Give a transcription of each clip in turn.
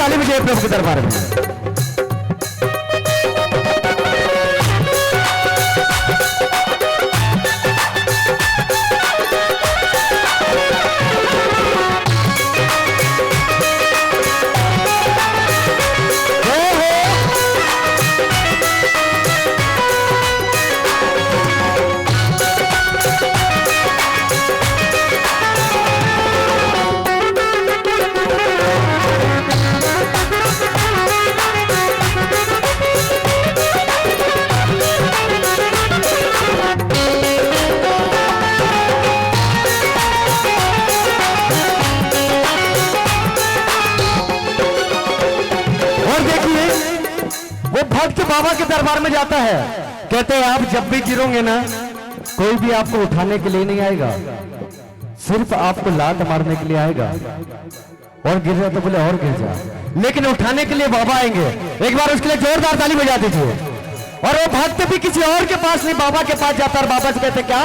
ताली बजाइए प्रभु के दरबार में। भक्त बाबा के दरबार में जाता है, कहते हैं आप जब भी गिरोगे ना, कोई भी आपको उठाने के लिए नहीं आएगा, सिर्फ आपको लात मारने के लिए आएगा। और गिर रहा तो बोले और गिर जा, लेकिन उठाने के लिए बाबा आएंगे। एक बार उसके लिए जोरदार ताली बजा दीजिए। और वो भक्त भी किसी और के पास नहीं, बाबा के पास जाता है। बाबा से कहते क्या,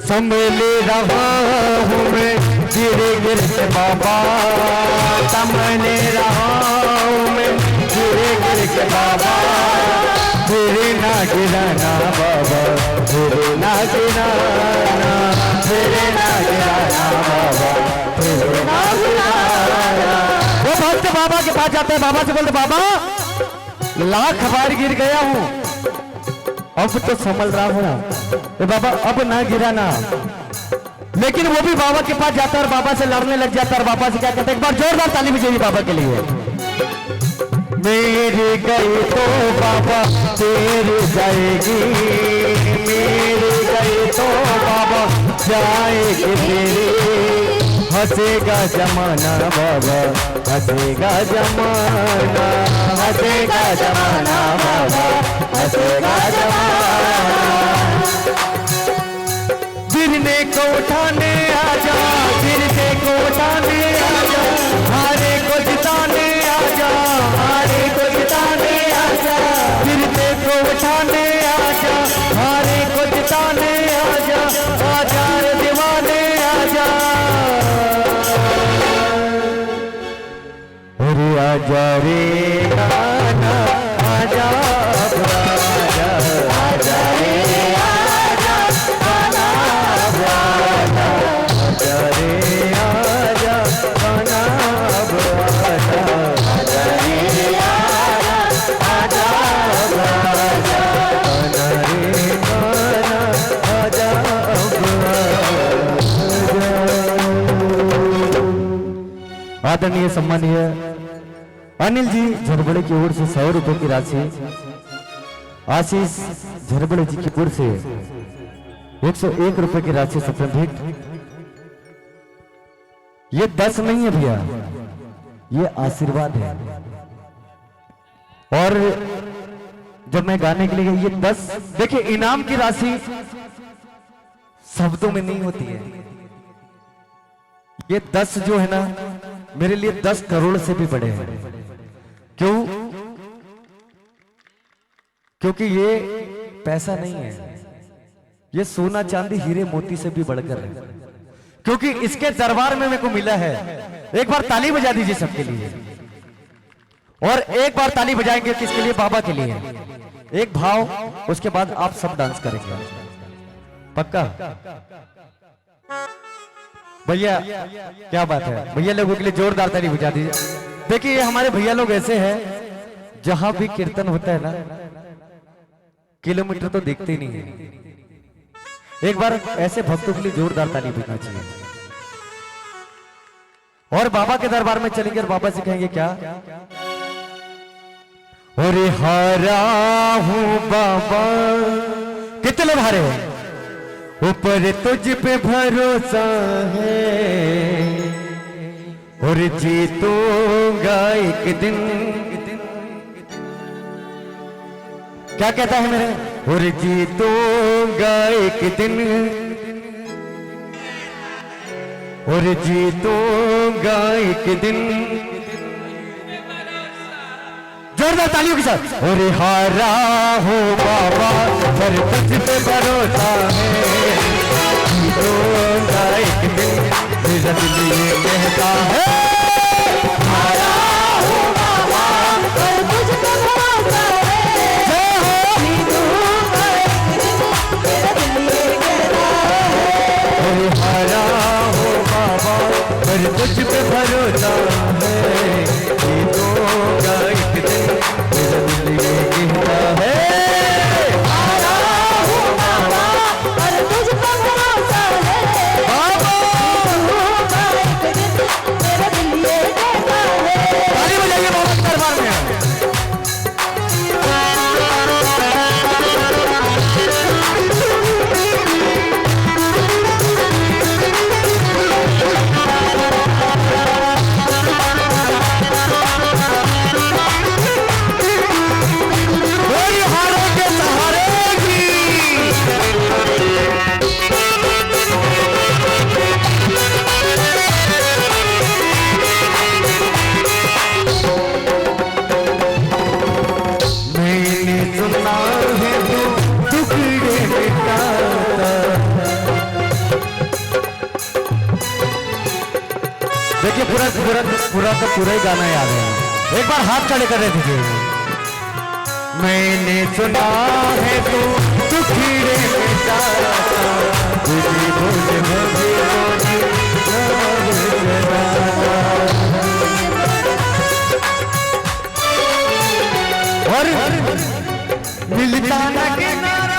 संभले रहा हूं मैं गिरे गिर के बाबा, संभले रहा हूं मैं गिरे गिर के बाबा, गिरे ना गिराना बाबा, गिरे ना गिराना, गिरे ना गिराना बाबा, गिरे ना गिराना। वो भक्त बाबा के पास जाते हैं, बाबा से बोलते बाबा लाख बार गिर गया हूं, अब तो संभल रहा हूं, बाबा अब ना गिराना। लेकिन वो भी बाबा के पास जाता है और बाबा से लड़ने लग जाता है। बाबा से क्या कहते हैं, एक बार जोरदार ताली बजाइए बाबा के लिए। मेरी गई तो बाबा तेरी जाएगी, मेरी गई तो बाबा जाएगी तेरी, हंसेगा जमाना बाबा, हंसेगा जमाना, हंसेगा जमाना बाबा, हंसेगा जमाना। गिरने को उठाने आजा, गिरने को उठाने आजा, हारे को जिताने आजा, हारे को जिताने आजा, गिरने को उठाने आजा, हारे को जिताने आजा, आजा रे दीवाने आजा, अरे आजा रे गाना आजा, आजा आजा रे आजा, गाना आजा, आजा रे आजा, गाना आजा, आजा रे आजा, आजा आजा, गाना रे गाना आजा आजा। आदरणीय सम्मानीय अनिल जी झरबड़े की ओर से 100 रुपए की राशि, आशीष झरबड़े जी की ओर से 101 रुपए की राशि सफल भेंट। ये 10 नहीं है भैया, ये आशीर्वाद है। और जब मैं गाने के लिए ये 10, देखिए इनाम की राशि शब्दों में नहीं होती है। ये 10 जो है ना, मेरे लिए 10 करोड़ से भी बड़े हैं। क्यों? क्योंकि ये पैसा नहीं है, ये सोना चांदी हीरे मोती से भी बढ़कर है। क्योंकि इसके दरबार में मेरे को मिला है। एक बार ताली बजा दीजिए सबके लिए, और एक बार ताली बजाएंगे किसके लिए, बाबा के लिए। एक भाव, उसके बाद आप सब डांस करेंगे, पक्का भैया? क्या बात है, भैया लोगों के लिए जोरदार ताली बजा दीजिए। देखिए ये हमारे भैया लोग ऐसे हैं, जहां भी कीर्तन होता है ना, किलोमीटर तो दिखते ही नहीं है। एक बार ऐसे भक्तों के लिए जोरदार ताली बजना चाहिए। और बाबा के दरबार में चलेंगे और बाबा से कहेंगे क्या, अरे हारा हूं बाबा, कितने लोग हारे हैं, ऊपर तुझ पे भरोसा है, और जीतूंगा एक दिन। क्या कहता है मेरे, और जीतूंगा एक दिन, और जीतूंगा एक दिन। जोरदार तालियों के साथ, और हारा हो बाबा पर तुझ पे भरोसा है, जीतूंगा एक दिन, मेरा दिल ये कहता है, हारा हो पर तुझ पे भरोसा है, जीतूंगा एक दिन, मेरा दिल ये कहता है। आया हूँ बाबा और तुझ पे भरोसा है, बाबा जीतूंगा एक दिन, मेरा दिल ये कहता है। ताली बजाइए बाबा के दरबार में। कोई हारों के सहारे की मैंने सुना है तू टुकड़े मिटाता। देखिए पूरा पूरा पूरा का पूरा ही गाना याद है, एक बार हाथ खड़े कर रहे थे। मैंने सुना है तू टुकड़े मिटाता, तुझे बोझ भगे और मिलता ना किनारा।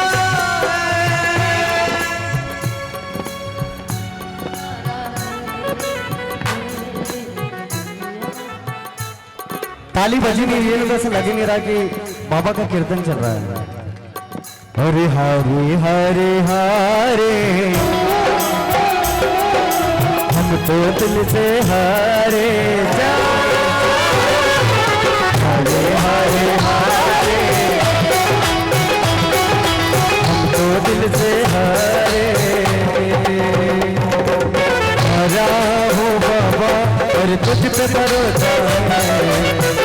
ताली बजी नहीं, ये लोग ऐसा लगे नहीं रहा कि बाबा का कीर्तन चल रहा है। हरे हरे हरे हरे हम तो दिल से हारे जा, हरे हरे हरे हम तो दिल से हारे। हरा हो बाबा और तुझ पे भरोसा है,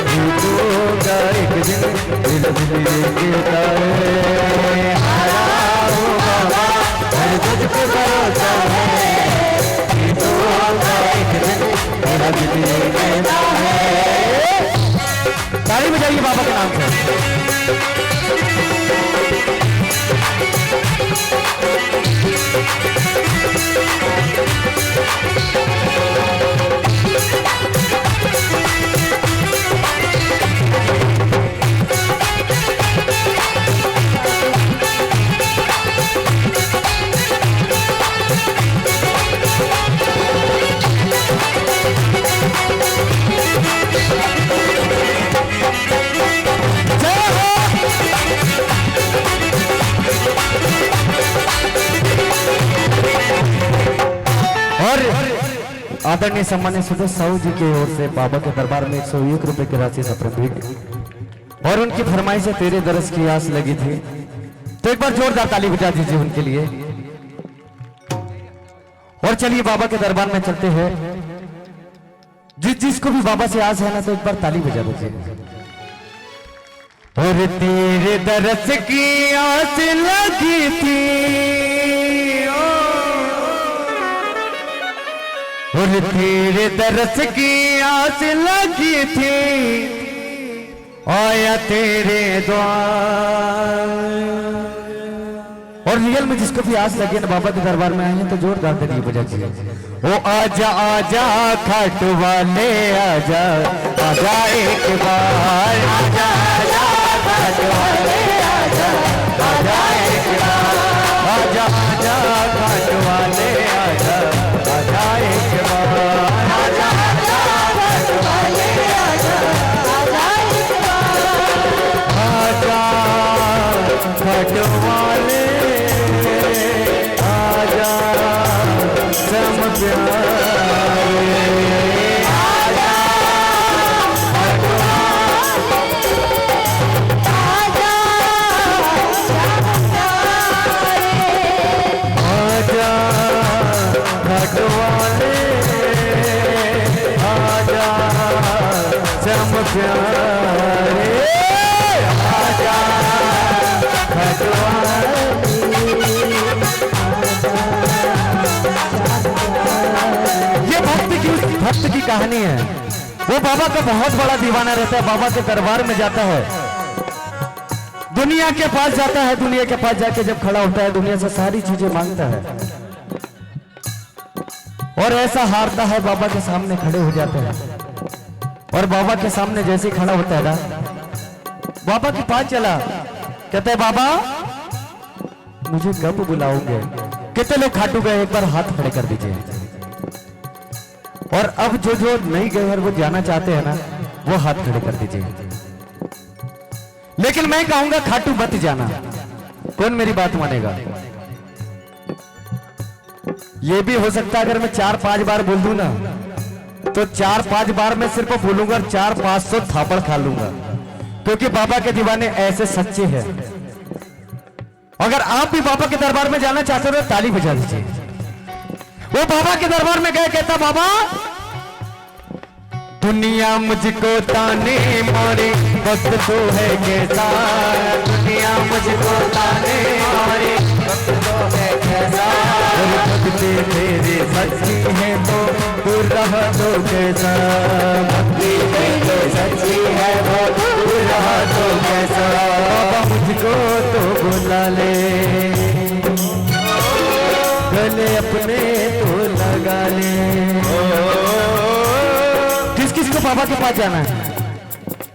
जीतूंगा एक दिन, मेरा दिल ये कहता है। हरा हो बाबा और तुझ पे भरोसा है, जीतूंगा एक दिन, मेरा दिल ये कहता है। ताली बजाइए बाबा के नाम से। आदरणीय सम्मान्य सुरेश साहू जी की ओर से बाबा के दरबार में 101 रुपए की राशि समर्पित, और उनकी फरमाइश से तेरे दरस की आस लगी थी, तो एक बार जोरदार ताली बजा दीजिए उनके लिए। और चलिए बाबा के दरबार में चलते हैं। जिसको भी बाबा से आस है ना, तो एक बार ताली बजा दीजिए। और तेरे दरस की आस लगी थी, और तेरे दरस की आस लगी थी, आया तेरे द्वार। और रियल में जिसको भी आस लगी ना, बाबा के दरबार में आए हैं, तो जोरदार ताली बजा दीजिए। ओ आजा आजा खाट वाले आजा, आजा एक बार, आजा आजा खाट वाले आजा, आजा एक बार, आजा आजा खाट वाले आजा, आजा एक बार, आजा आजा खाट वाले आजा, आजा एक बार, आजा खाट वाले आजा सम प्यारे, आजा खाट वाले आजा सम प्यारे, आजा खाट वाले। ये भक्त की कहानी है। वो बाबा का बहुत बड़ा दीवाना रहता है, बाबा के दरबार में जाता है, दुनिया के पास जाता है, दुनिया के पास जाके जब खड़ा होता है, दुनिया से सारी चीजें मांगता है, और ऐसा हारता है, बाबा के सामने खड़े हो जाते हैं। और बाबा के सामने जैसे खड़ा होता है ना, बाबा के पास चला, कहते हैं बाबा मुझे कब बुलाओगे? कितने लोग खाटू गए, एक बार हाथ खड़े कर दीजिए। और अब जो जो नहीं गए और वो जाना चाहते हैं ना, वो हाथ खड़े कर दीजिए। लेकिन मैं कहूंगा खाटू मत जाना। कौन मेरी बात मानेगा? ये भी हो सकता है अगर मैं 4-5 बार बोल दूं ना, तो 4-5 बार मैं सिर्फ बोलूंगा और 400-500 थापड़ खा लूंगा, क्योंकि बाबा के दीवाने ऐसे सच्चे हैं। अगर आप भी बाबा के दरबार में जाना चाहते हो तो ताली बजा दीजिए। वो बाबा के दरबार में गए, कहता बाबा दुनिया मुझको ताने मारे, वक्त तो है कैसा। दुनिया मुझको ताने मारे, वक्त तो है कैसा। भक्ति तेरे सच्ची है तो दूर रहा तो कैसा। भक्ति तेरे सच्ची है वो दूर रहा तो कैसा। बाबा मुझको तो बुला ले, गले अपने तो लगा ले। किस को बाबा के पास जाना है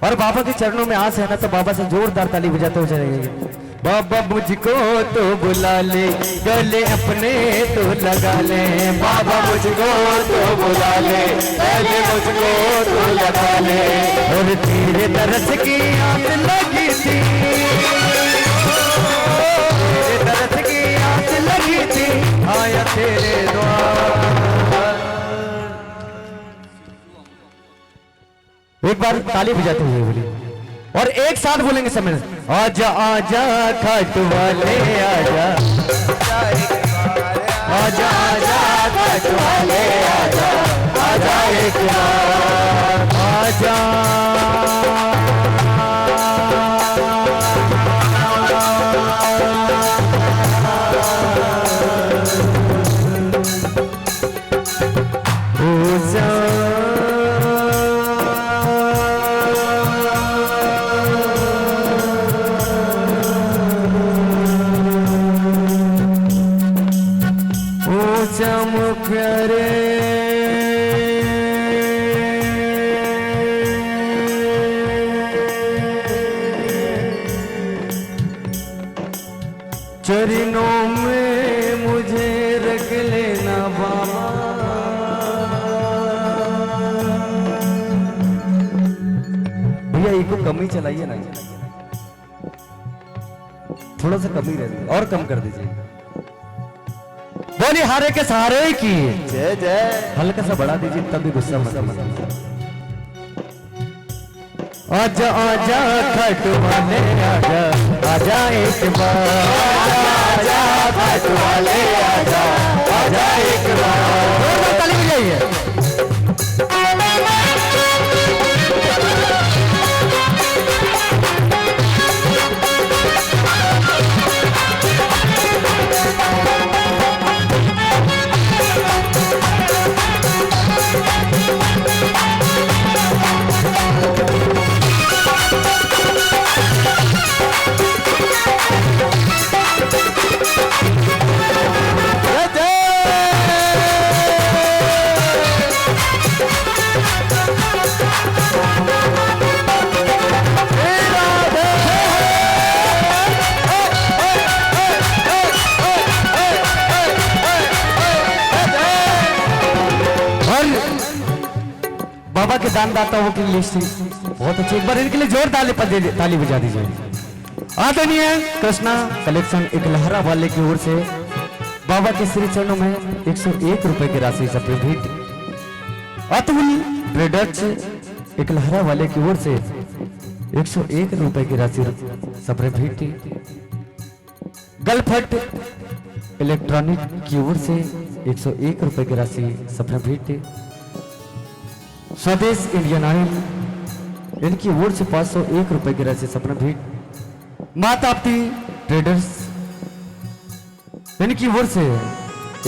और बाबा के चरणों में आस है ना, तो बाबा से जोरदार ताली बजाते हो जाएंगे। बाबा मुझको तो बुला ले, गले अपने तो लगा ले। बाबा मुझको तो बुला ले, गले मुझको तो लगा ले। और तेरे तरस की आस लगी थी, तेरे तरस की आस लगी थी, आया तेरे द्वार। एक बार ताली बजाते हुए बोली और एक साथ बोलेंगे समय। आजा आजा खाटू वाले आजा, आजा आजा खाटू वाले आजा, आजा एक बार आजा। चरणों में मुझे रख लेना बाबा। भैया इको कम ही चलाइए ना, थोड़ा सा कम ही रहती और कम कर दीजिए। बोली हारे के सहारे की जय जय। हल्का सा बढ़ा दीजिए तब भी गुस्सा मत। आजा आजा खाटू वाले आजा, आजा एक बार। आजा खाटू वाले आजा, आजा एक बार। ताली बजाइए। बाबा के दानदाताओं की लिस्ट बहुत अच्छी, एक बार इनके लिए जोर ताली बजा दीजिए। आदरणीय कृष्णा कलेक्शन एकलहरा वाले की ओर से बाबा के श्री चरणों में 101 रुपए की राशि सबसे भेंट। अतुल ट्रेडर्स एकलहरा वाले की ओर से 101 रुपए की राशि सबसे भेंट। गलफट इलेक्ट्रॉनिक की ओर से 101 रुपए की राशि सबसे भेंट। स्वदेश इंडियन ऑयल इनकी ओर से 501 रुपए की राशि सपना भेंट। माताप्ती ट्रेडर्स इनकी ओर से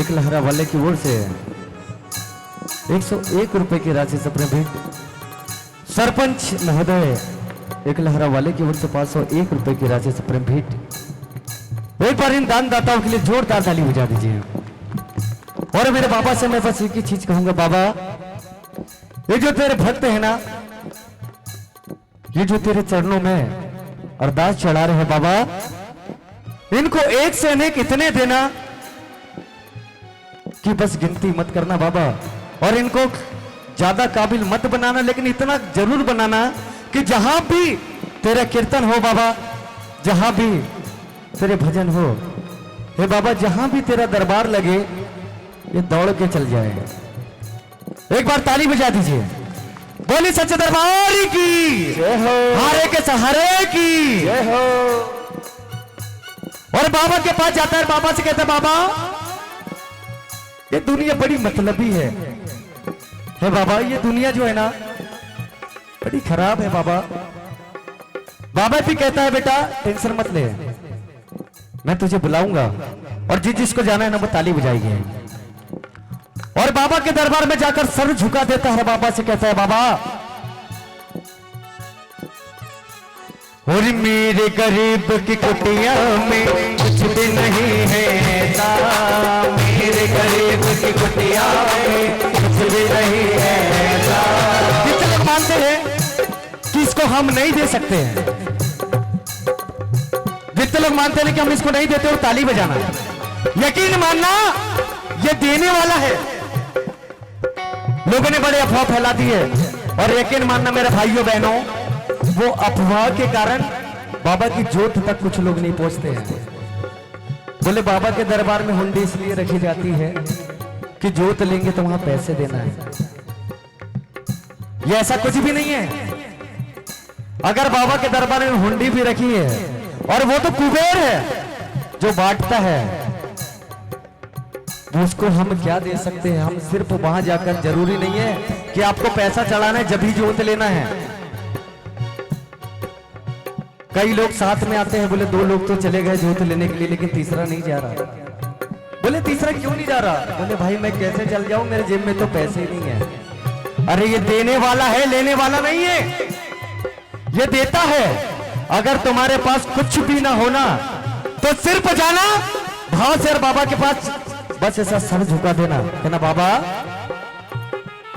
एकलहरा वाले की ओर से 101 रुपए की राशि सपना भेंट। सरपंच महोदय एकलहरा वाले की ओर से 501 रुपए की राशि सपना भेंट। एक बार इन दानदाताओं के लिए जोरदार ताली बजा दीजिए। और मेरे बाबा से मैं बस एक ही चीज कहूंगा, बाबा ये जो तेरे भक्त है ना, ये जो तेरे चरणों में अरदास चढ़ा रहे हैं बाबा, इनको एक से अनेक इतने देना कि बस गिनती मत करना बाबा। और इनको ज्यादा काबिल मत बनाना, लेकिन इतना जरूर बनाना कि जहां भी तेरा कीर्तन हो बाबा, जहां भी तेरे भजन हो, हे बाबा जहां भी तेरा दरबार लगे, ये दौड़ के चल जाए। एक बार ताली बजा दीजिए। बोली सच्चे दरबार की जय हो, हारे के सहारे की जय हो। और बाबा के पास जाता है, बाबा से कहता है बाबा ये दुनिया बड़ी मतलबी है। हे बाबा ये दुनिया जो है ना बड़ी खराब है बाबा। बाबा भी कहता है बेटा टेंशन मत ले, मैं तुझे बुलाऊंगा और जिसको जाना है ना वो ताली बजाएगी। और बाबा के दरबार में जाकर सर झुका देता है, बाबा से कहता है बाबा और मेरे गरीब की कुटिया में कुछ भी नहीं है ऐसा, मेरे गरीब की कुटिया में कुछ भी नहीं है ऐसा। कितने लोग मानते हैं कि इसको हम नहीं दे सकते हैं? जितने लोग मानते हैं कि हम इसको नहीं देते, वो ताली बजाना। यकीन मानना ये देने वाला है। लोगों ने बड़े अफवाह फैला दी है, और यकीन मानना मेरे भाइयों बहनों, वो अफवाह के कारण बाबा की जोत तक कुछ लोग नहीं पहुंचते हैं। बोले बाबा के दरबार में हुंडी इसलिए रखी जाती है कि जोत लेंगे तो वहां पैसे देना है। ये ऐसा कुछ भी नहीं है। अगर बाबा के दरबार में हुंडी भी रखी है, और वो तो कुबेर है जो बांटता है, उसको हम क्या दे सकते हैं? हम सिर्फ वहां जाकर, जरूरी नहीं है कि आपको पैसा चढ़ाना है जब ही जोत लेना है। कई लोग साथ में आते हैं, बोले 2 लोग तो चले गए जोत लेने के लिए, लेकिन तीसरा नहीं जा रहा। बोले तीसरा क्यों नहीं जा रहा? बोले भाई मैं कैसे चल जाऊं, मेरे जेब में तो पैसे ही नहीं है। अरे ये देने वाला है, लेने वाला नहीं है। ये देता है। अगर तुम्हारे पास कुछ भी ना होना तो सिर्फ जाना भाव से और बाबा के पास बस ऐसा सर झुका देना, कहना बाबा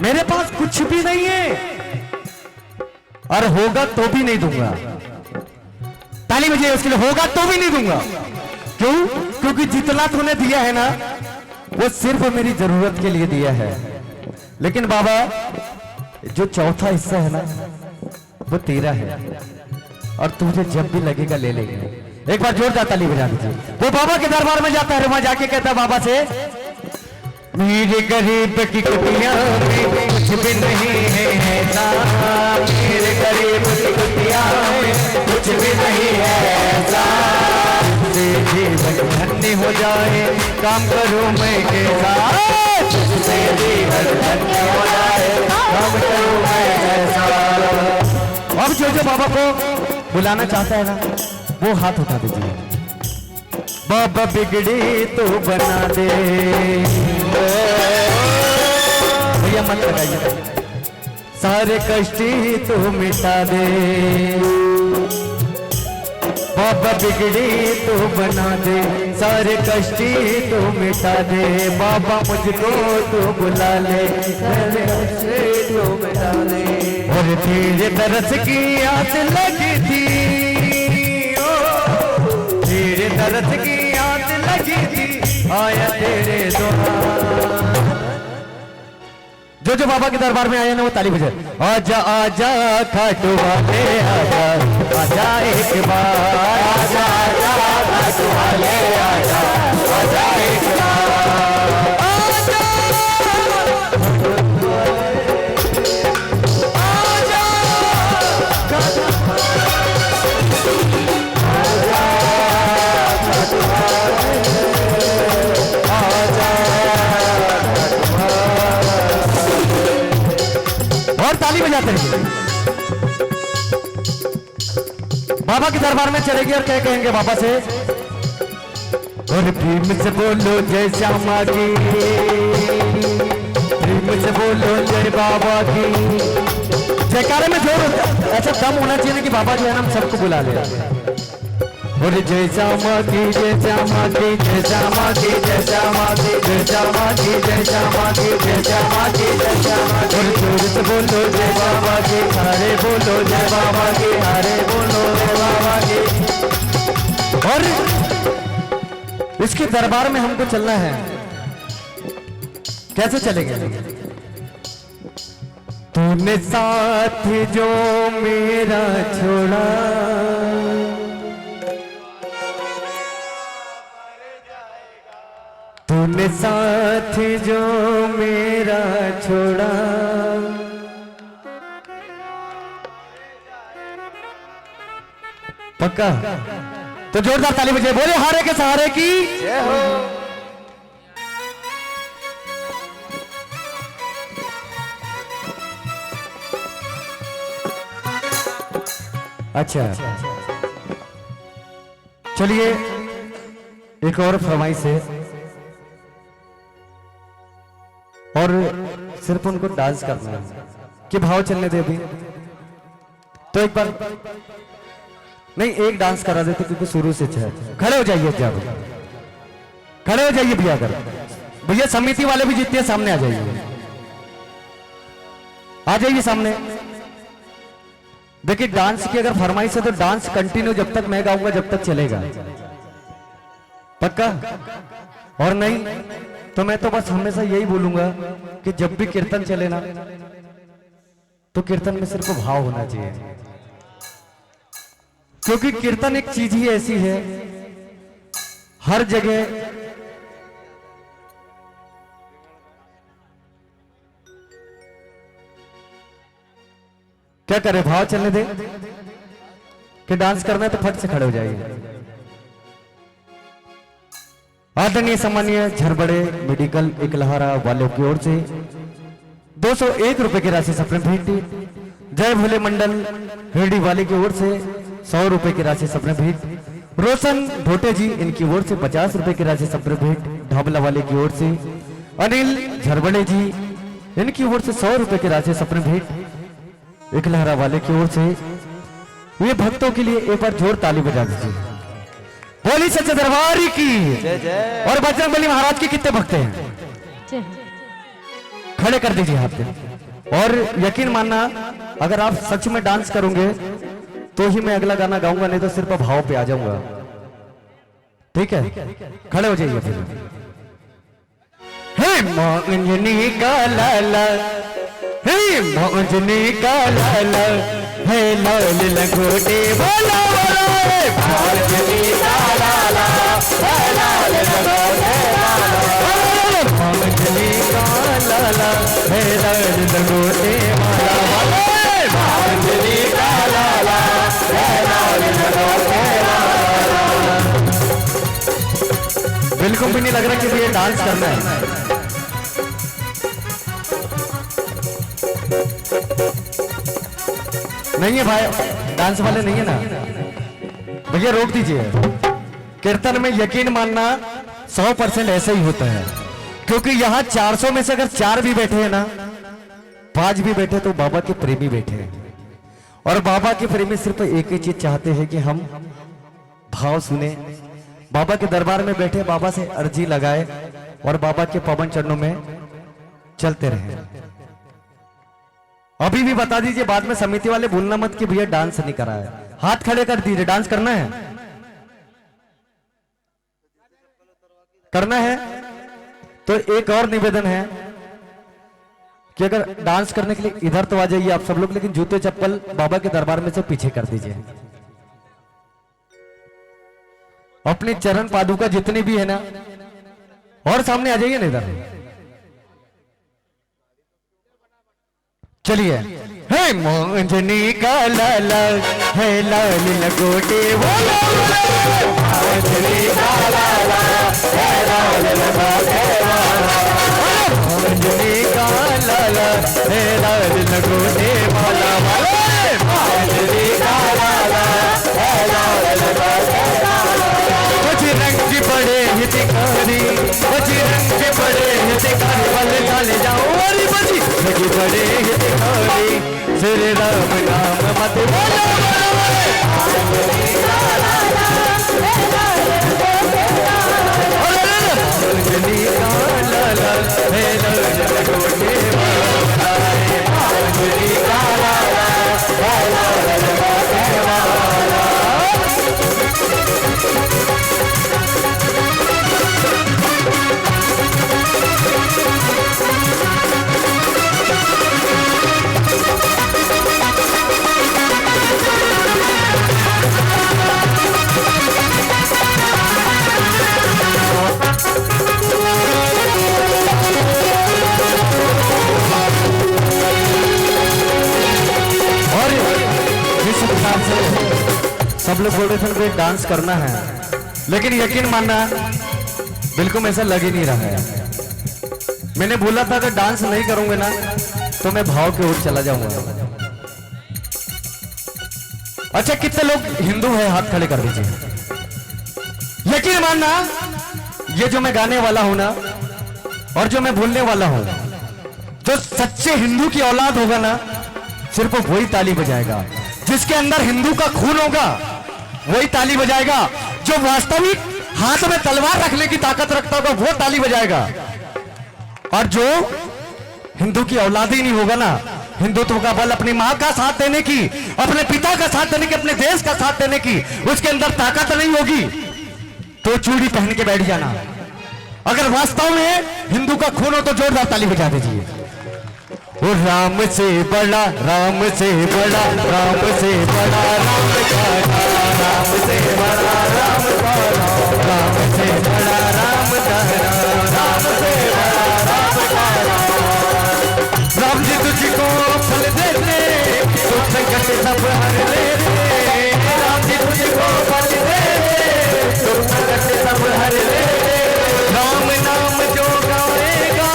मेरे पास कुछ भी नहीं है और होगा तो भी नहीं दूंगा। ताली बजाइए उसके लिए, होगा तो भी नहीं दूंगा। क्यों? क्योंकि जितना तूने दिया है ना वो सिर्फ मेरी जरूरत के लिए दिया है। लेकिन बाबा जो चौथा हिस्सा है ना वो तेरा है, और तुझे जब भी लगेगा ले लेंगे। एक बार जोरदार ताली बजा दीजिए। वो बाबा के दरबार में जाता है, वहां जाके कहता है बाबा से मेरे गरीब की कुटिया में कुछ भी नहीं है ऐसा, मेरे गरीब की कुटिया में कुछ भी नहीं है ऐसा। जीवन धन्य हो जाए काम करूं मैं कैसा, तुझसे जीवन धन्य हो जाए काम करूं मैं कैसा। अब जो बाबा को बुलाना चाहता है ना वो हाथ उठा दीजिए। बाबा बिगड़ी तो बना दे, भैया मत लगाइए। सारे कष्टी तो मिटा दे, बाबा बिगड़ी तो बना दे, सारे कष्टी तो मिटा दे। बाबा मुझको तो बुला ले, सारे कष्ट तो मिटा दे। और तेरे दरस की आस लगी थी, तेरे दरस की आस लगी थी, आया तेरे द्वार। जो बाबा के दरबार में आए ना वो ताली बजाए। आजा आजा खाटू वाले आजा, आजा एक बार, आजा आजा खाटू वाले आजा, आजा एक बार, आजा और ताली बजाते रहिए। बाबा के दरबार में चलेगी और क्या कहेंगे बाबा से? और प्रेम से बोलो जय श्यामा की, प्रेम से बोलो जय बाबा की। जयकारे में जोर ऐसा दम होना चाहिए कि बाबा जो है ना हम सबको बुला ले। और जय श्यामा की जय श्यामा की जय श्यामा की जय श्यामा की जय श्यामा की जय श्यामा की जय श्यामा की जय श्यामा की। और जोर से बोलो जय बाबा की, हरे बोलो जय बाबा की, हरे बोलो जय बाबा की। और इसके दरबार में हमको चलना है। कैसे चलेंगे? तूने साथ जो मेरा छोड़ा, तूने साथ जो मेरा छोड़ा, पक्का? तो जोरदार ताली बजाइए, बोले हारे के सहारे की जय हो। अच्छा चलिए एक और फरमाइश है, और सिर्फ उनको डांस करना है कि भाव चलने दे अभी। तो एक बार नहीं, एक डांस करा देते क्योंकि शुरू से है। खड़े हो जाइए, जब खड़े हो जाइए भैया, अगर भैया समिति वाले भी जितने सामने आ जाइए, आ जाइए सामने। देखिए डांस की अगर फरमाइश है तो डांस कंटिन्यू जब तक मैं गाऊंगा जब तक चलेगा, पक्का? और नहीं तो मैं तो बस हमेशा यही बोलूंगा कि जब भी कीर्तन चले ना तो कीर्तन में सिर्फ भाव होना चाहिए, क्योंकि कीर्तन एक चीज ही ऐसी है हर जगह क्या करे, भाव चलने दे कि डांस करना है तो फट से खड़े हो जाइए। आदरणीय सम्मानीय झरबड़े मेडिकल एकलहरा वालों की ओर से 201 रुपए की राशि सपने भेंट। जय भोले मंडल रेडी वाले की ओर से 100 रुपए की राशि सपने भेंट। रोशन ढोटे जी इनकी ओर से 50 रुपए की राशि सपने भेंट। ढाबला वाले की ओर से अनिल झरबड़े जी इनकी ओर से 100 रुपए की राशि सपने भेंट। एकलहरा वाले की ओर से ये भक्तों के लिए एक बार जोर ताली बजा दीजिए। बोली सच्चे दरबार की जय जय। और बजरंगबली महाराज के कितने भक्त हैं? खड़े कर दीजिए हाथ पे। और यकीन मानना अगर आप सच में डांस करोगे तो ही मैं अगला गाना गाऊंगा, नहीं तो सिर्फ भाव पे आ जाऊंगा, ठीक है? खड़े हो जाइए फिर। हे मोंजनी का लाला, हे मोंजनी का लाला, हे लाल लंगोटे बोला बोला, हे मोंजनी का लाला, हे लाल लंगोटे बोला, मोंजनी का लाला, हे लाल लंगोटे बोला, मोंजनी का लाला, हे लाल लंगोटे बोला। बिल्कुल भी नहीं लग रहा कि ये डांस करना है। नहीं है भाई, डांस वाले नहीं है ना भैया, रोक दीजिए। कीर्तन में यकीन मानना 100% ऐसा ही होता है, क्योंकि यहाँ 400 में से अगर 4 भी बैठे हैं ना, 5 भी बैठे तो बाबा के प्रेमी बैठे हैं। और बाबा के प्रेमी सिर्फ एक ही चीज चाहते हैं कि हम भाव सुने, बाबा के दरबार में बैठे बाबा से अर्जी लगाए और बाबा के पवन चरणों में चलते रहे। अभी भी बता दीजिए, बाद में समिति वाले भूलना मत कि भैया डांस नहीं करा है। हाथ खड़े कर दीजिए, डांस करना है, करना है। तो एक और निवेदन है कि अगर डांस करने के लिए इधर तो आ जाइए आप सब लोग, लेकिन जूते चप्पल बाबा के दरबार में से पीछे कर दीजिए। अपने चरण पादुका जितनी भी है ना, और सामने आ जाइए ना इधर। चलिए, हे मोंजनी का लाला, हे लाल लंगोटे बोला, मोंजनी का लाला, हे लाल लंगोटे बोला, मोंजनी का लाला, हे लाल लंगोटे बोला, मोंजनी का लाला, हे लाल लंगोटे बोला। बजरंग बड़े हितकारी, बजरंग बड़े हितकारी, वाले डाले जाओ और बजी बजी बड़े हितकारी, श्री राम नाम मत बोलो, मोंजनी का लाला, से सब लोग बोल रहे थे कि डांस करना है, लेकिन यकीन मानना बिल्कुल ऐसा लग ही नहीं रहा है। मैंने बोला था कि डांस नहीं करूंगे ना तो मैं भाव की ओर चला जाऊंगा। अच्छा, कितने लोग हिंदू है हाथ खड़े कर दीजिए। यकीन मानना ये जो मैं गाने वाला हूं ना और जो मैं बोलने वाला हूं, जो सच्चे हिंदू की औलाद होगा ना सिर्फ वही ताली बजाएगा। जिसके अंदर हिंदू का खून होगा वही ताली बजाएगा। जो वास्तविक हाथ में तलवार रखने की ताकत रखता होगा वो ताली बजाएगा। और जो हिंदू की औलाद ही नहीं होगा ना, हिंदुत्व का बल अपनी मां का साथ देने की, अपने पिता का साथ देने की, अपने देश का साथ देने की उसके अंदर ताकत नहीं होगी तो चूड़ी पहन के बैठ जाना। अगर वास्तव में हिंदू का खून हो तो जोरदार ताली बजा दीजिए। वो राम से बड़ा, राम से बड़ा, राम से बड़ा राम का नाम, राम से बड़ा राम का नाम, राम से बड़ा राम का नाम, राम से बड़ा राम का नाम। राम जी तुझको फल देते, दुख संकट सब हर लेते। राम जी तुझको फल देते, दुख संकट सब हर लेते। राम नाम जो गाएगा।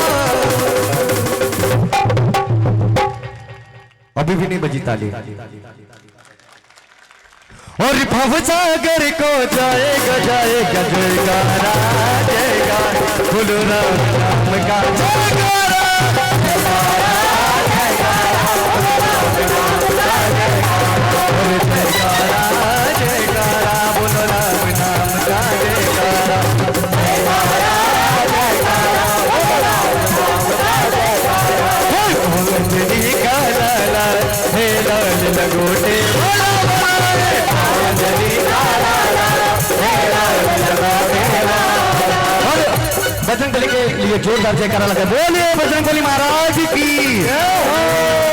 अभी भी नहीं बजी ताली। और भव सागर को जाएगा जाएगा जयकारा जयकारा, बोलो राम नाम का जयकारा जयकारा जयकारा, बोलो राम नाम का जयकारा। अंजलि का लाला हे लाल लगोटे, अंजलि का लाला हे लाल लगोटे। बजरंगबली के लिए जोरदार जयकारा लगा, बोलिए बजरंगबली महाराज की।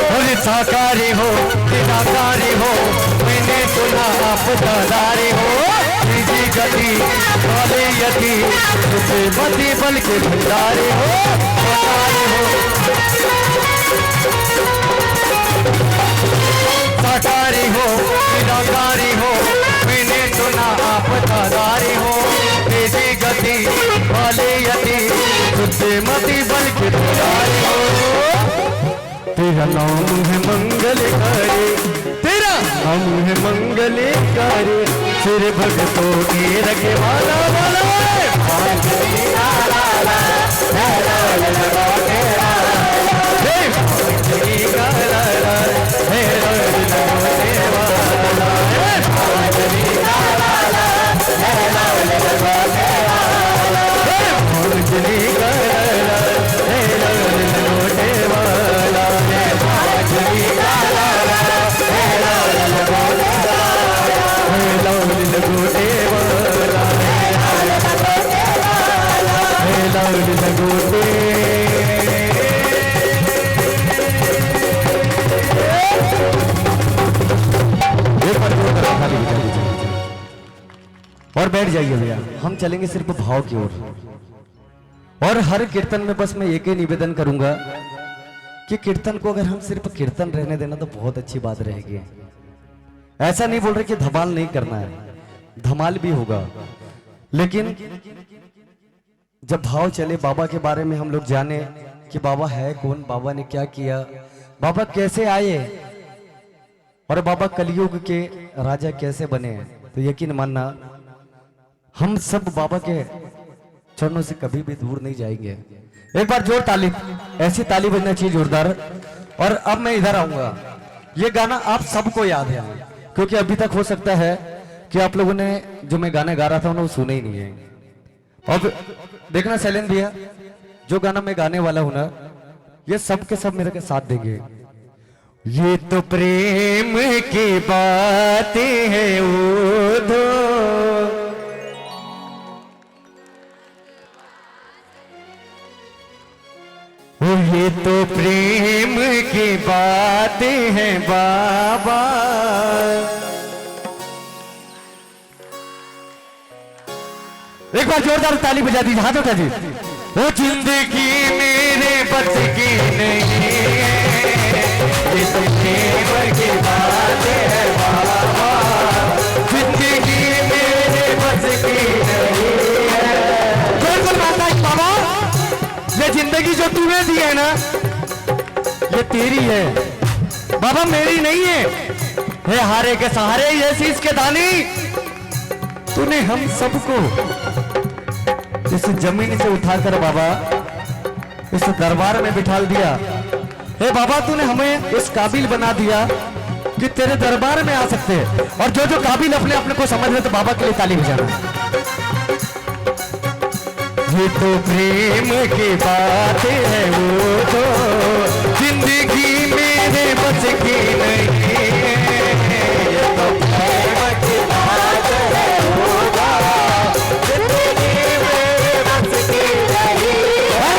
बोले साकारी हो निराकारी हो, मैंने सुना आप दादारी हो। जी गति वाले यति तुझे मति बल के भंडारी हो, साकारी हो साकारी हो निराकारी हो, मैंने सुना आप दादारी हो। तेजी गति वाले यति तुझे मति बल के भंडारी हो। तेरा नाम है मंगलकारी, तेरा नाम है मंगलकारी, सिर भक्तों के रखे वाला वाला। अंजलि का लाला है लाल लगोटे, अंजलि का लाला है लाल लगोटे वाला, अंजलि का लाला है लाल लगोटे वाला, अंजलि का लाला है लाल लगोटे वाला, अंजलि का लाला है लाल लगोटे वाला, लाल लगोटे वाला, लाल लगोटे। और बैठ जाइए भैया, हम चलेंगे सिर्फ भाव की ओर। और हर कीर्तन में बस मैं एक ही निवेदन करूंगा कि कीर्तन को अगर हम सिर्फ कीर्तन रहने देना तो बहुत अच्छी बात रहेगी। ऐसा नहीं बोल रहे कि धमाल नहीं करना है, धमाल भी होगा, लेकिन जब भाव चले, बाबा के बारे में हम लोग जाने कि बाबा है कौन, बाबा ने क्या किया, बाबा कैसे आए और बाबा कलयुग के राजा कैसे बने, तो यकीन मानना हम सब बाबा के चरणों से कभी भी दूर नहीं जाएंगे। एक बार जोर ताली, ऐसी ताली बजना चाहिए जोरदार। और अब मैं इधर आऊंगा, ये गाना आप सबको याद है क्योंकि अभी तक हो सकता है कि आप लोगों ने जो मैं गाना गा रहा था वो सुने ही नहीं है। अब देखना शैलेंद्र भैया, जो गाना मैं गाने वाला हूं ना ये सब के सब मेरे के साथ देंगे। ये तो प्रेम की बातें हैं उधो, ये तो प्रेम की बातें हैं बाबा। एक बार जोरदार ताली बजा दीजिए, हाथ उठा दीजिए। वो जिंदगी मेरे बस की नहीं है, ये तो प्रेम की बातें हैं बाबा। है ना, ये तेरी है बाबा, मेरी नहीं है। हे हारे के सहारे, ये शीश के दानी, तूने हम सबको इस जमीन से उठाकर बाबा इस दरबार में बिठा दिया। हे बाबा, तूने हमें इस काबिल बना दिया कि तेरे दरबार में आ सकते हैं। और जो जो काबिल अपने अपने को समझ रहे, तो बाबा के लिए ताली बजाना। ये तो प्रेम की बात है, वो तो जिंदगी मेरे बस की नहीं। ये तो प्रेम की बात है, वो तो जिंदगी मेरे बस की नहीं।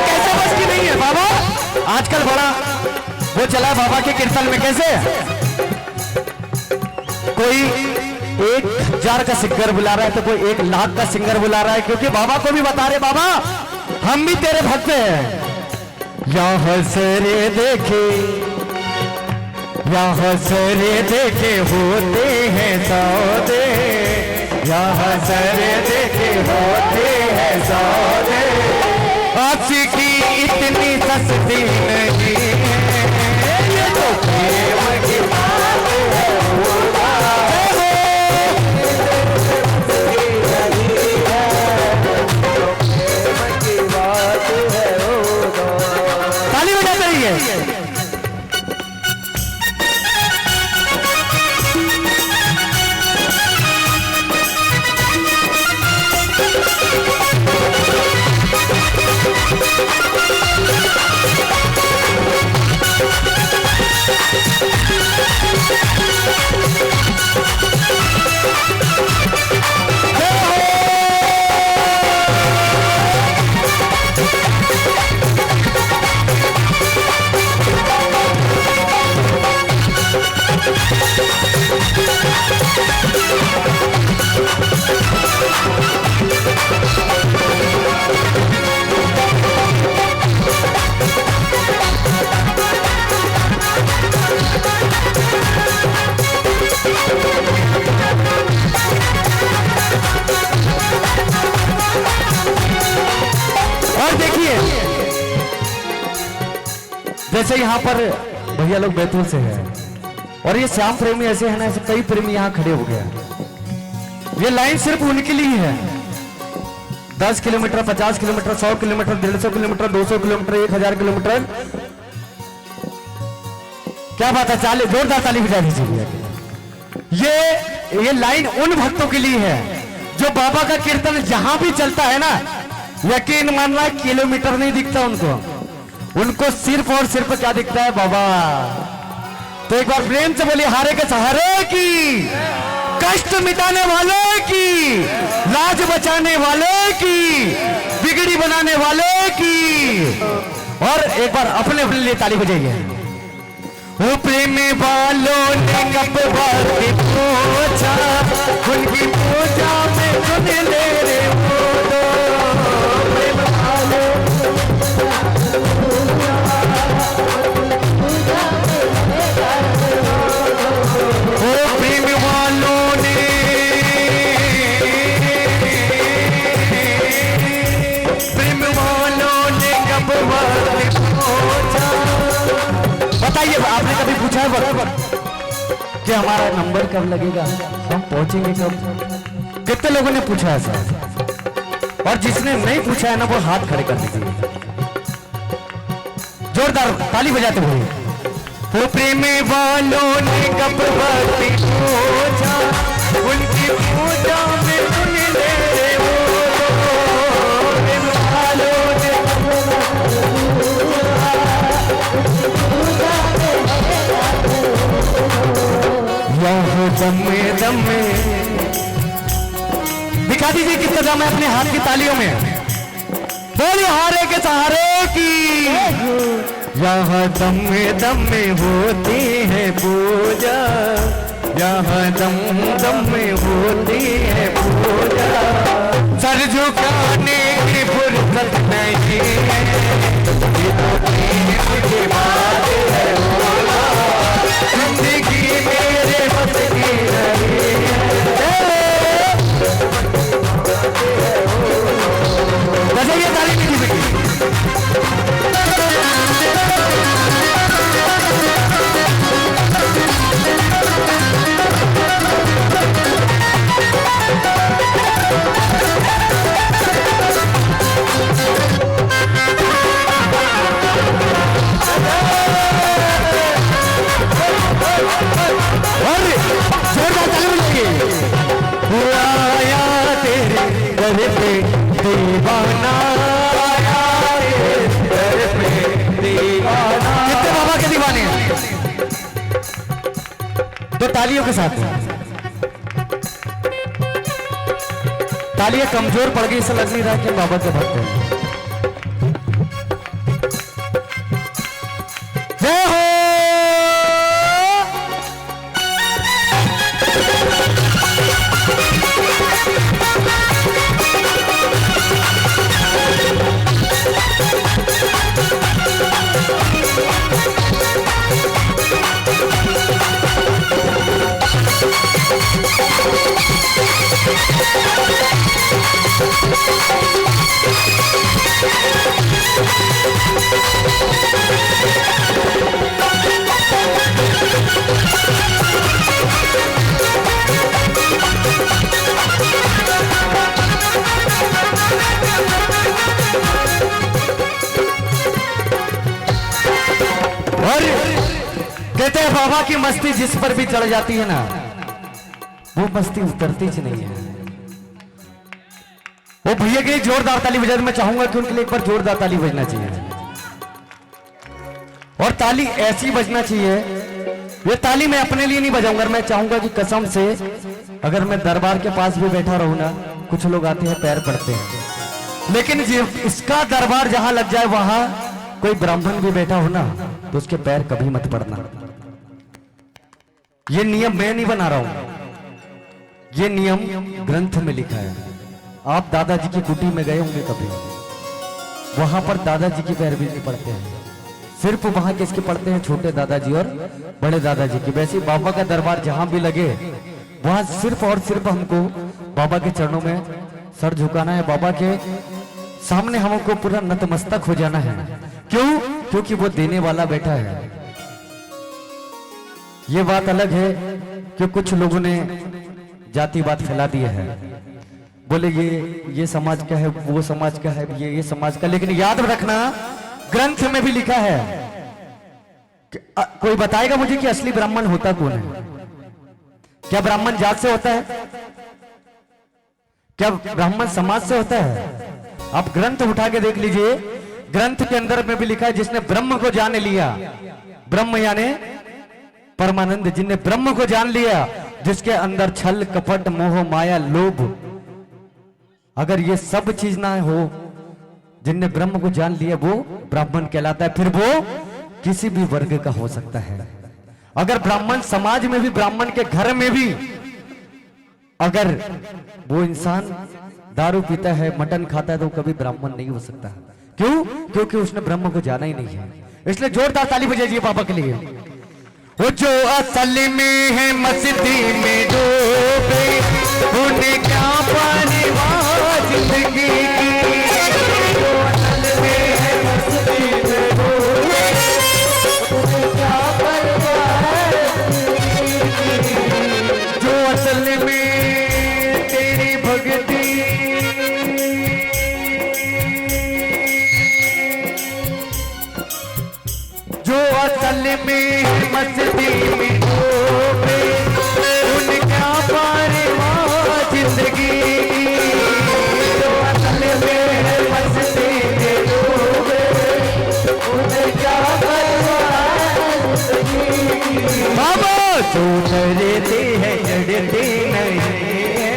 कैसे बस की नहीं है बाबा? आजकल बड़ा वो चला बाबा के कीर्तन में, कैसे कोई 1000 का सिंगर बुला रहा है, तो कोई 1,00,000 का सिंगर बुला रहा है, क्योंकि बाबा को भी बता रहे, बाबा हम भी तेरे भक्त हैं। यहाँ सरे देखे, यहाँ सरे देखे होते हैं सौदे, यहाँ सरे देखे होते हैं सौदे, आशिकी इतनी सस्ती नहीं है, ये तो प्रेम की बात है, ताली बजाते रहिए। और देखिए, जैसे यहाँ पर भैया लोग बैतूल से हैं, और ये श्याम प्रेमी ऐसे है ना, ऐसे कई प्रेमी यहाँ खड़े हो गए। ये लाइन सिर्फ उनके लिए है। 10 kilometre, 50 kilometre, 100 kilometre, 150 kilometre, 200 kilometre, 1000 kilometre, क्या बात है, चाले जोरदार ताली बजा दीजिए। ये लाइन उन भक्तों के लिए है जो बाबा का कीर्तन जहां भी चलता है ना, यकीन मानना किलोमीटर नहीं दिखता उनको सिर्फ और सिर्फ क्या दिखता है, बाबा। तो एक बार प्रेम से बोलिए, हारे के सहारे की, कष्ट मिटाने वाले की, लाज बचाने वाले की, बिगड़ी बनाने वाले की। और एक बार अपने अपने लिए ताली बजाइए। वो प्रेम वालों ने कब बात पूछा, उनकी पूजा में सुन ले रे बोलो, प्रेम वालों बताइए, आपने कभी पूछा है कि हमारा नंबर कब लगेगा, हम पहुंचेंगे कब? कितने लोगों ने पूछा है सर? और जिसने नहीं पूछा है ना, वो हाथ खड़े कर दीजिए, जोरदार ताली बजाते हुए। वो प्रेम वालों ने कब पूछा, उनकी पूजा में सुन ले रे बोलो, प्रेम वालों ने दम में दिखा दीजिए कितना दम है अपने हाथ की तालियों में। बोलिए हारे के सहारे की, यहाँ दम में होती है पूजा, यहाँ दम में होती है पूजा, सर झुकाने की फुर्सत नहीं है, ये तो प्रेम की बात है, जिंदगी मेरे बस की नहीं है। बजाइए ताली मीठी मीठी। तो तालियों के साथ तालियां कमजोर पड़ गई, ऐसा लग नहीं रहा कि बाबा के भक्त हैं। जय हो। और कहते हैं बाबा की मस्ती जिस पर भी चढ़ जाती है ना, वो मस्ती उतरती ही नहीं है। वो भैया की जोरदार ताली बजा, मैं चाहूंगा कि उनके लिए एक बार जोरदार ताली बजना चाहिए। और ताली ऐसी बजना चाहिए, ये ताली मैं अपने लिए नहीं बजाऊंगा, मैं चाहूंगा कि कसम से अगर मैं दरबार के पास भी बैठा रहूं ना, कुछ लोग आते हैं पैर पड़ते हैं, लेकिन इसका दरबार जहां लग जाए वहां कोई ब्राह्मण भी बैठा हो ना, तो उसके पैर कभी मत पड़ना। ये नियम मैं नहीं बना रहा हूं, ये नियम ग्रंथ में लिखा है। आप दादाजी की कुटी में गए होंगे कभी, वहां पर दादाजी के पैर भी नहीं पड़ते हैं, सिर्फ वहां किसके पड़ते हैं, छोटे दादाजी और बड़े दादाजी की। वैसे बाबा का दरबार जहां भी लगे वहां सिर्फ और सिर्फ हमको बाबा के चरणों में सर झुकाना है, बाबा के सामने हमको पूरा नतमस्तक हो जाना है। क्यों? क्योंकि वो देने वाला बैठा है। ये बात अलग है कि कुछ लोगों ने जाति बात फैला दी है, बोले ये समाज का है, वो समाज का है, ये समाज का। लेकिन याद रखना ग्रंथ में भी लिखा है कि कोई बताएगा मुझे कि असली ब्राह्मण होता कौन है? क्या ब्राह्मण जात से होता है? क्या ब्राह्मण समाज से होता है? आप ग्रंथ उठा के देख लीजिए, ग्रंथ के अंदर में भी लिखा है जिसने ब्रह्म को जान लिया, ब्रह्म यानी परमानंद, जिनने ब्रह्म को जान लिया, जिसके अंदर छल कपट मोह माया लोभ, अगर ये सब चीज ना हो, जिनने ब्रह्म को जान लिया वो ब्राह्मण कहलाता है। फिर वो किसी भी वर्ग का हो सकता है। अगर ब्राह्मण समाज में भी, ब्राह्मण के घर में भी अगर वो इंसान दारू पीता है, मटन खाता है, तो कभी ब्राह्मण नहीं हो सकता। क्यों? क्योंकि उसने ब्रह्म को जाना ही नहीं है। इसलिए जोरदार ताली बजाइए बाबा के लिए। वो जो असल में है मस्ती में डूबे, उन्हें क्या परवाह जिंदगी की। जो असल में है मस्ती में डूबे, उन्हें क्या परवाह जिंदगी की। जो असल में तेरी भक्ति, जो असल में मस्ती में डूबे, उनका परवाह जिंदगी की। जो असल में मस्ती में डूबे, उनका परवाह जिंदगी की। बाबा जो डरती है चढ़ती नहीं है,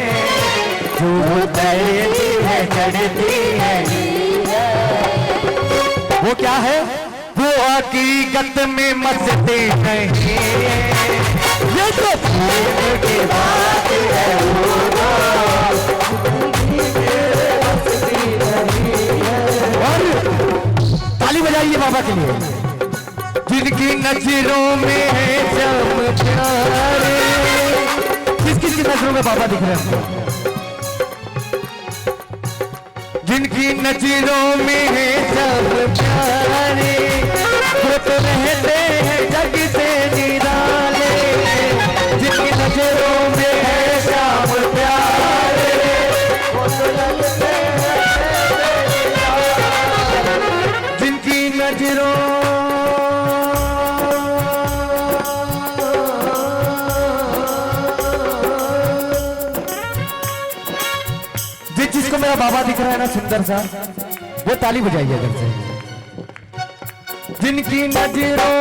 जो डरती है चढ़ती नहीं है। वो क्या है? वो हकीकत में मस्ती नहीं, ये तो भूल की बात है। और ताली बजाइए बाबा के लिए। जिनकी नजरों में है सब प्यारे, किस किस की नजरों में बाबा दिख रहे हैं? जिनकी नजरों में है सब प्यारे, वो तो रहते हैं जग से निराले। जिनकी नजरों में है सब प्यारे, वो तो रहते हैं जिनकी नजरों। जिसको मेरा बाबा दिख रहा है ना सुंदर सा, वो ताली बजाइए अगर से। जिनकी नजरों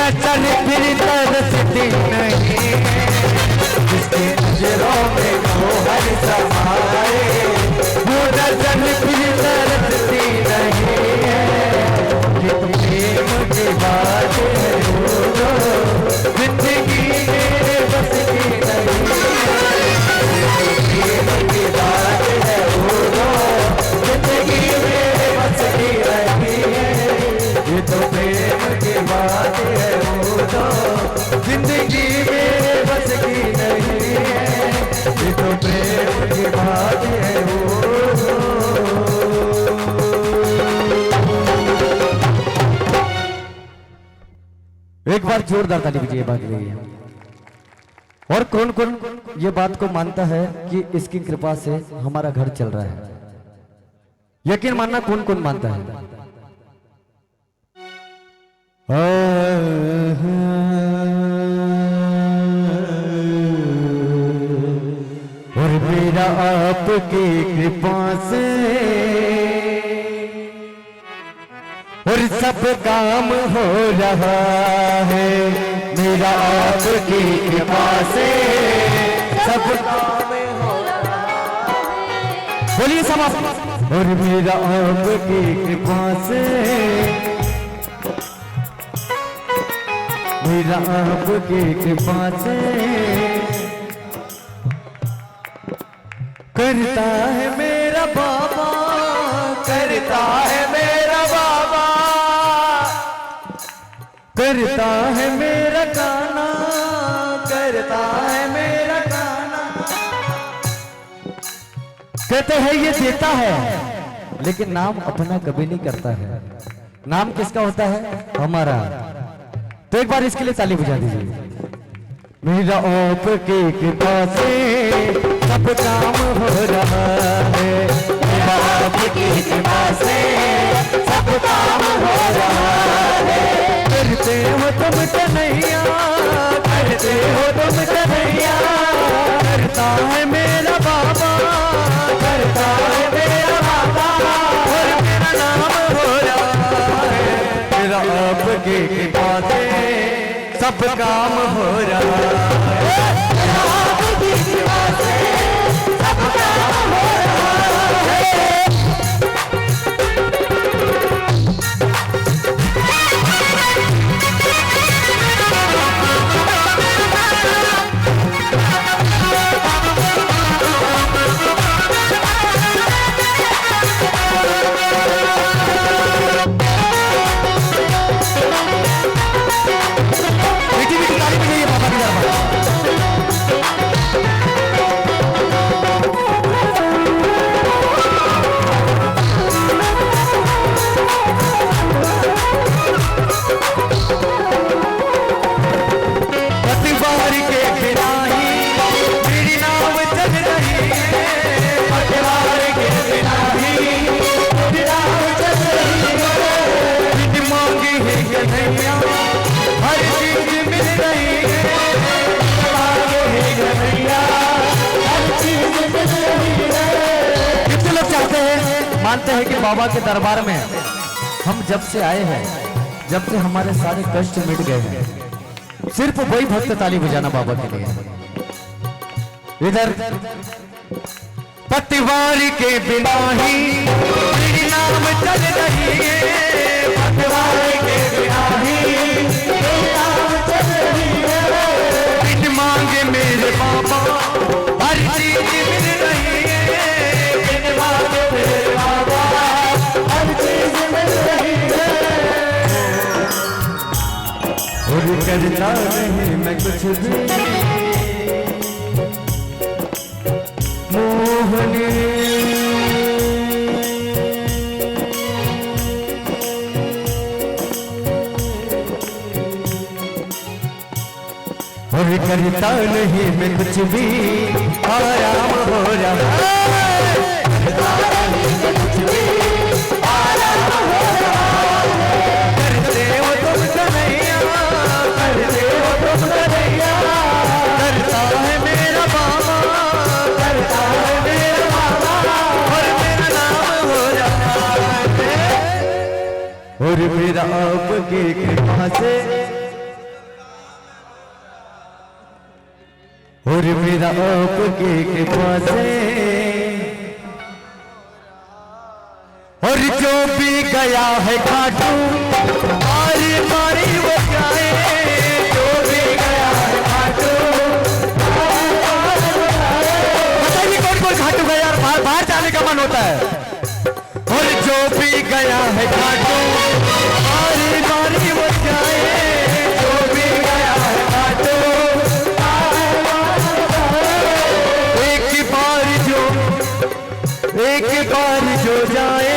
नजर फिर तरसती नहीं जिसके नजरों में गोहर समाए वो नजर फिर तरसती नहीं है ये तो प्रेम की बात है वो जिंदगी मेरे बस की नहीं प्रेम की बात है वो जिंदगी मेरे बस की नहीं है ये तो प्रेम की बात है वो जिंदगी मेरे बस की नहीं है ये तो प्रेम की बात है वो। एक बार जोरदार ताली बजाइए बात रही है। और कौन कौन ये बात को मानता है कि इसकी कृपा से हमारा घर चल रहा है? यकीन मानना कौन कौन मानता है? और मेरा आपकी कृपा से और सब काम हो रहा है मेरा आपकी कृपा से सब काम हो रहा है बोलिए सब और मेरा आपकी कृपा से मेरा आपकी कृपा से करता है मेरा बाबा करता है मेरा बाबा करता है मेरा गाना करता है मेरा गाना कहते हैं ये देता है लेकिन नाम अपना कभी नहीं करता है। नाम किसका होता है? हमारा। तो एक बार इसके लिए ताली बजा दीजिए। मेरा आपकी कृपा से सब काम हो रहा है मेरा आपकी कृपा से सब काम हो रहा है करते हो तुम कन्हैया करते हो तुम कन्हैया करता है मेरा बाबा करता है मेरा बाबा और मेरा नाम हो रहा है मेरा आपकी कृपा से सब काम हो रहा है मेरा आपकी कृपा से सब काम हो रहा है। मानते हैं कि बाबा के दरबार में हम जब से आए हैं जब से हमारे सारे कष्ट मिट गए हैं सिर्फ वही भक्त ताली बजाना बाबा के लिए। इधर पतिवारी के बिना ही मेरी नाम चल रही है पतिवारी के बिना ही मेरी नाम चल रही है बिन मांगे मेरे बाबा हर चीज मिल रही है बिन मांगे मेरे बाबा हर चीज मिल रही है और करता नहीं मैं कुछ भी मोहनी और करता नहीं मैं कुछ भी आराम हो रहा करते हो तुम कन्हैया करते हो तुम कन्हैया करता है मेरा बाबा करता है मेरा बाबा और मेरा नाम हो रहा है और मेरा आपकी कृपा से और मेरा आपके कृपा से और जो भी गया है खाटू मारी मारी वो जाए, जो भी गया है खाटू बताइए कौन कौन खाटू गया यार, बाहर जाने का मन होता है। और जो भी गया है खाटू मारी मारी वो जाए, जो भी गया है खाटू एक बार जो जाए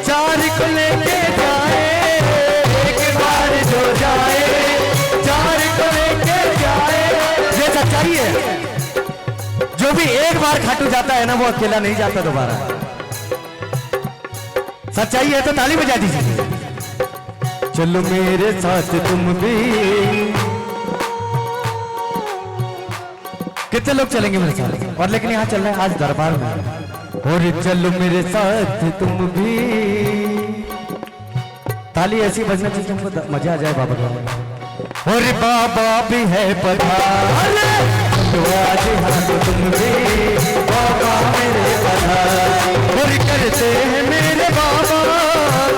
चार को लेके जाए, एक बार जो जाए चार को लेके जाए। ये सच्चाई है, जो भी एक बार खाटू जाता है ना वो अकेला नहीं जाता दोबारा। सच्चाई है तो ताली बजा दीजिए। चलो मेरे साथ तुम भी, कितने लोग चलेंगे मेरे साथ? और लेकिन यहाँ चल रहे हैं आज दरबार में। और चलो मेरे साथ तुम भी, ताली ऐसी बजना चाहिए हमको मजा आ जाए बाबा का। और बाबा भी है पधार, तो आज हाथ तुम भी बाबा मेरे पधार। और करते हैं मेरे बाबा,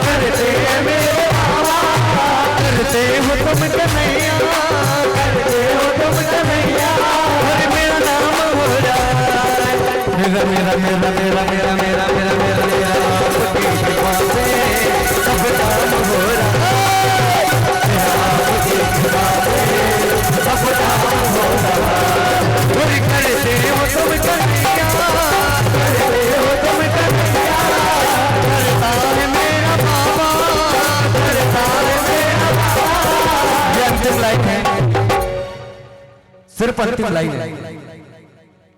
करते हैं मेरे बाबा, करते हो तुम कन्हैया, करते हो तुम कन्हैया। और मेरा नाम हो रहा है मेरा मेरा मेरा मेरा मेरा मेरा मेरा मेरा मेरा आपकी कृपा से सब काम हो रहा है, आपकी कृपा से सब काम हो रहा है। और करते हो तुम कन्हैया, करते हो तुम कन्हैया, करता है मेरा बाबा, करता है मेरा बाबा। ये अंतिम लाइन है, सिर्फ अंतिम लाइन है।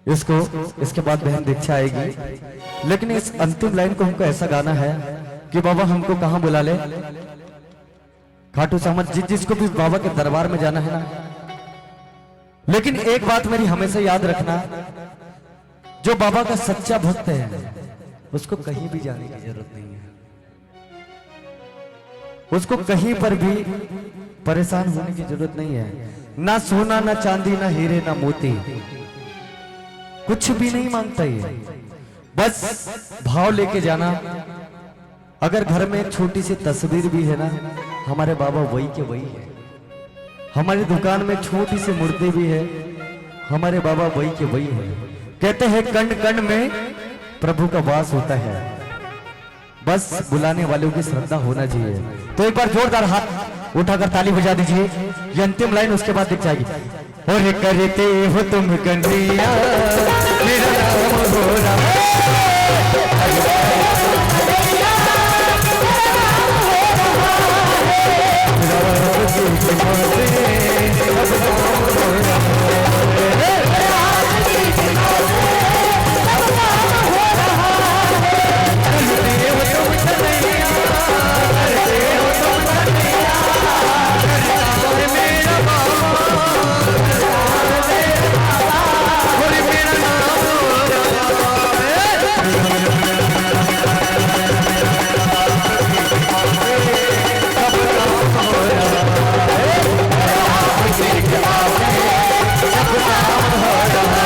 इसको इसके बाद बहन दीक्षा आएगी, लेकिन इस अंतिम लाइन को हमको ऐसा गाना है कि बाबा हमको कहां बुला ले, खाटू श्याम जिसको भी बाबा के दरबार में जाना है ना। लेकिन एक बात मेरी हमेशा याद रखना, जो बाबा का सच्चा भक्त है उसको कहीं भी जाने की जरूरत नहीं है, उसको कहीं पर भी परेशान होने की जरूरत नहीं है। ना सोना ना चांदी ना हीरे ना मोती, कुछ भी नहीं मांगता ये, बस भाव लेके जाना। अगर घर में एक छोटी सी तस्वीर भी है ना, हमारे बाबा वही के वही है। हमारी दुकान में छोटी सी मूर्ति भी है, हमारे बाबा वही के वही है। कहते हैं कण कण में प्रभु का वास होता है, बस बुलाने वालों की श्रद्धा होना चाहिए। तो एक बार जोरदार हाथ उठाकर ताली बजा दीजिए। ये अंतिम लाइन उसके बाद दिख जाएगी। और करते हो तुम कन्हैया मेरा नाम हो रहा है,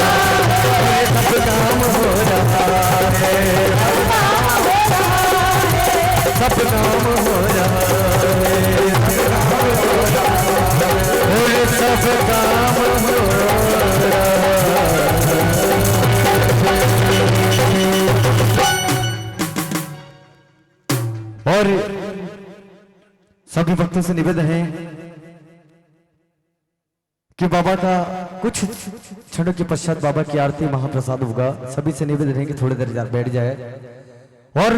सब काम हो रहा है, सब काम हो रहा है। और सभी भक्तों से निवेदन है कि बाबा का कुछ क्षणों के पश्चात बाबा की आरती महाप्रसाद होगा। सभी से निवेदन है कि थोड़ी देर बैठ जाए। और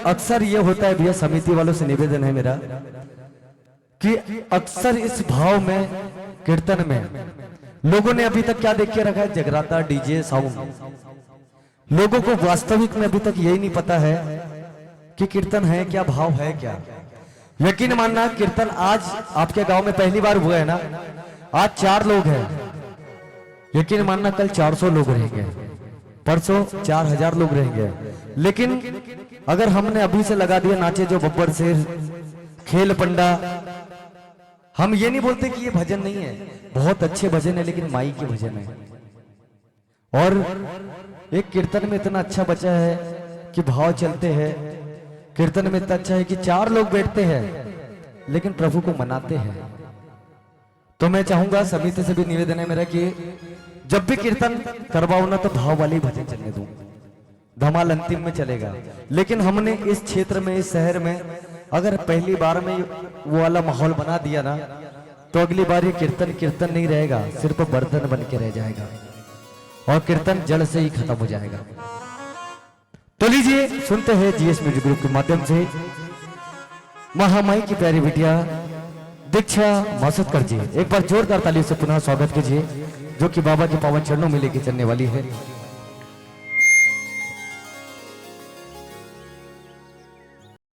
अक्सर ये होता है भैया, समिति वालों से निवेदन है मेरा कि अक्सर इस भाव में कीर्तन में लोगों ने अभी तक क्या देख के रखा है, जगराता डीजे साउंड। लोगों को वास्तविक में अभी तक यही नहीं पता है कि कीर्तन है क्या, भाव है क्या। यकीन मानना कीर्तन आज आपके गांव में पहली बार हुआ है ना, आज 4 लोग हैं। यकीन मानना कल 400 लोग रहेंगे, परसों 4000 लोग रहेंगे। लेकिन अगर हमने अभी से लगा दिया नाचे जो बब्बर शेर खेल पंडा, हम ये नहीं बोलते कि ये भजन नहीं है, बहुत अच्छे भजन है, लेकिन माई के भजन है। और एक कीर्तन में इतना अच्छा बचा है कि भाव चलते हैं। कीर्तन में इतना अच्छा है कि 4 लोग बैठते हैं लेकिन प्रभु को मनाते हैं। तो मैं चाहूंगा समिति से भी निवेदन है मेरा कि जब भी कीर्तन करवाओ ना तो भाव वाले भजन चलने दूं, धमाल अंतिम में चलेगा। लेकिन हमने इस क्षेत्र में, इस शहर में अगर पहली बार में वो वाला माहौल बना दिया ना तो अगली बार ये कीर्तन कीर्तन नहीं रहेगा, सिर्फ बर्तन बन के रह जाएगा और कीर्तन जड़ से ही खत्म हो जाएगा। तो लीजिए सुनते हैं जीएस म्यूजिक ग्रुप के माध्यम से महामाई की प्यारी बिटिया दीक्षा मासुदकर जी। एक बार जोरदार ताली से पुनः स्वागत कीजिए जो कि बाबा के पावन चरणों में लेके चलने वाली है।